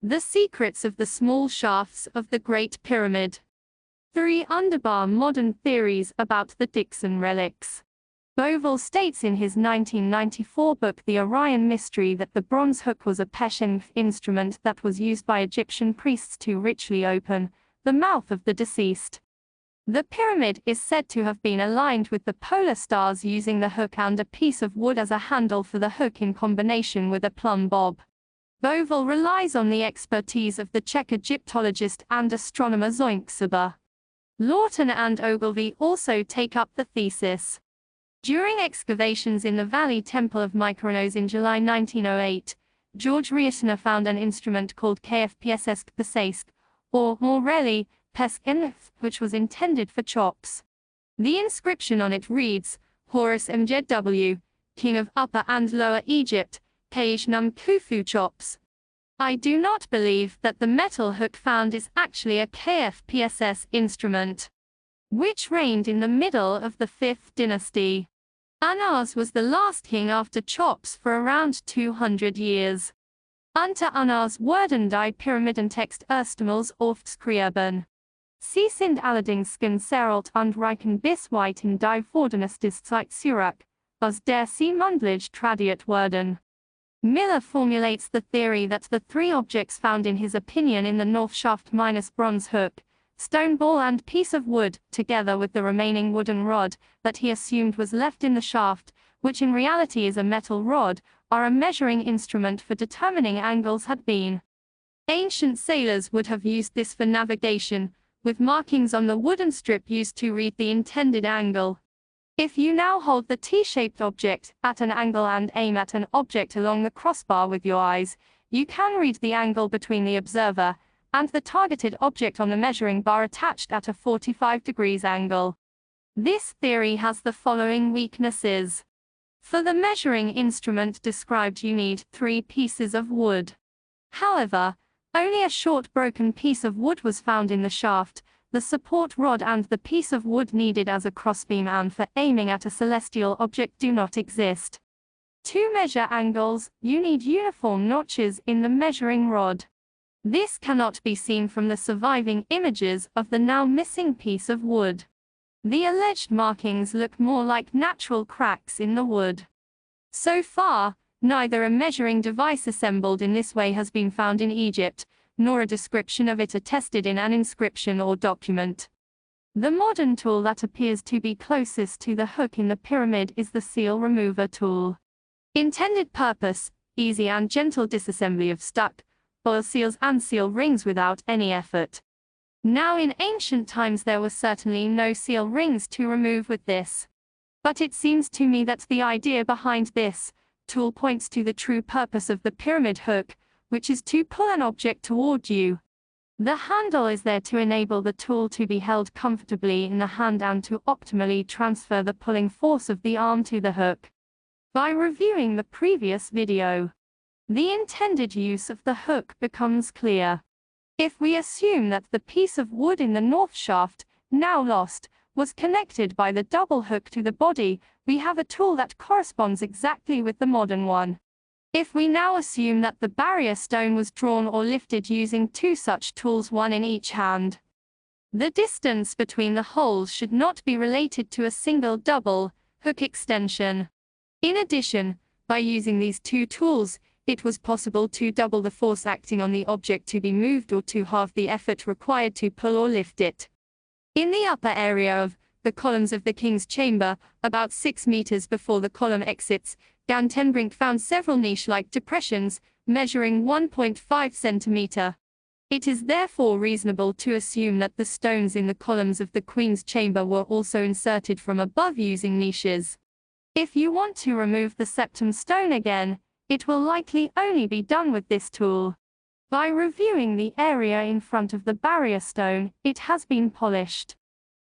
The secrets of the small shafts of the Great Pyramid. 3 underbar modern theories about the Dixon relics. Bovell states in his 1994 book The Orion Mystery that the bronze hook was a Peshen instrument that was used by Egyptian priests to ritually open the mouth of the deceased. The pyramid is said to have been aligned with the polar stars using the hook and a piece of wood as a handle for the hook in combination with a plumb bob. Bovell relies on the expertise of the Czech Egyptologist and astronomer Zoinksaba. Lawton and Ogilvy also take up the thesis. During excavations in the Valley Temple of Mykonos in July 1908, George Riesner found an instrument called KFPSS Pesaisk, or more rarely, Peskin, which was intended for chops. The inscription on it reads, Horus Mjw, King of Upper and Lower Egypt, Kaish Num Khufu chops. I do not believe that the metal hook found is actually a KFPSS instrument, which reigned in the middle of the 5th dynasty. Anars was the last king after chops for around 200 years. Unter Anars wurden die Pyramiden text erstmals aufgeschrieben. Sie sind allerdings gesättelt und reichen bis weit in die Vordynastistzeit zurück, aus der sie mundlich tradiert wurden. Miller formulates the theory that the 3 objects found in his opinion in the north shaft minus bronze hook, stone ball and piece of wood, together with the remaining wooden rod that he assumed was left in the shaft, which in reality is a metal rod, are a measuring instrument for determining angles had been. Ancient sailors would have used this for navigation, with markings on the wooden strip used to read the intended angle. If you now hold the T-shaped object at an angle and aim at an object along the crossbar with your eyes, you can read the angle between the observer and the targeted object on the measuring bar attached at a 45 degrees angle. This theory has the following weaknesses. For the measuring instrument described you need 3 pieces of wood. However, only a short broken piece of wood was found in the shaft, the support rod and the piece of wood needed as a crossbeam and for aiming at a celestial object do not exist. To measure angles, you need uniform notches in the measuring rod. This cannot be seen from the surviving images of the now missing piece of wood. The alleged markings look more like natural cracks in the wood. So far, neither a measuring device assembled in this way has been found in Egypt, nor a description of it attested in an inscription or document. The modern tool that appears to be closest to the hook in the pyramid is the seal remover tool. Intended purpose, easy and gentle disassembly of stuck, oil seals and seal rings without any effort. Now in ancient times there were certainly no seal rings to remove with this. But it seems to me that the idea behind this tool points to the true purpose of the pyramid hook, which is to pull an object toward you. The handle is there to enable the tool to be held comfortably in the hand and to optimally transfer the pulling force of the arm to the hook. By reviewing the previous video, the intended use of the hook becomes clear. If we assume that the piece of wood in the north shaft, now lost, was connected by the double hook to the body, we have a tool that corresponds exactly with the modern one. If we now assume that the barrier stone was drawn or lifted using 2 such tools, one in each hand, the distance between the holes should not be related to a single double hook extension. In addition, by using these 2 tools, it was possible to double the force acting on the object to be moved or to halve the effort required to pull or lift it. In the upper area of the columns of the king's chamber, about 6 meters before the column exits, Jan ten Brink found several niche-like depressions, measuring 1.5 centimeter. It is therefore reasonable to assume that the stones in the columns of the queen's chamber were also inserted from above using niches. If you want to remove the septum stone again, it will likely only be done with this tool. By reviewing the area in front of the barrier stone, it has been polished.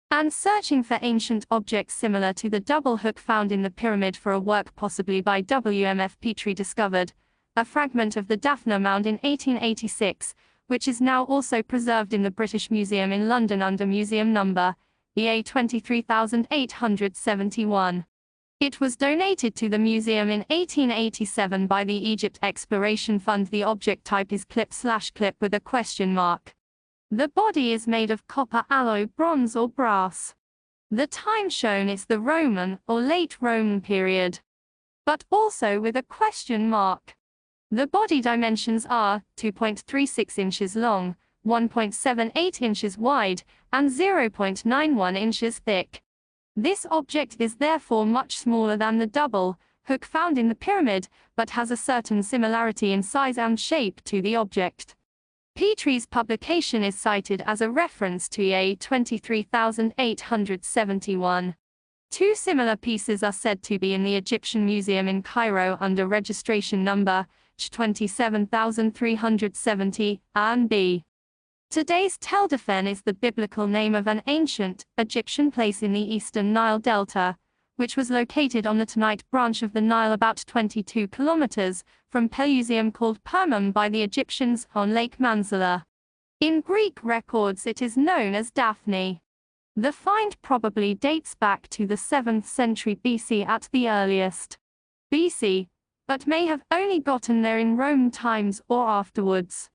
And searching for ancient objects similar to the double hook found in the pyramid for a work possibly by W.M.F. Petrie discovered a fragment of the Daphne mound in 1886, which is now also preserved in the British Museum in London under museum number EA 23871. It was donated to the museum in 1887 by the Egypt Exploration Fund. The object type is clip/clip with a question mark. The body is made of copper alloy, bronze or brass. The time shown is the Roman or late Roman period, but also with a question mark. The body dimensions are 2.36 inches long, 1.78 inches wide, and 0.91 inches thick. This object is therefore much smaller than the double hook found in the pyramid, but has a certain similarity in size and shape to the object. Petrie's publication is cited as a reference to EA 23871. Two similar pieces are said to be in the Egyptian Museum in Cairo under registration number 27370 A&B. Today's Tel Dafen is the biblical name of an ancient Egyptian place in the eastern Nile Delta, which was located on the Tanite branch of the Nile about 22 kilometers from Pelusium, called Permum by the Egyptians, on Lake Manzala. In Greek records it is known as Daphne. The find probably dates back to the 7th century BC at the earliest, but may have only gotten there in Roman times or afterwards.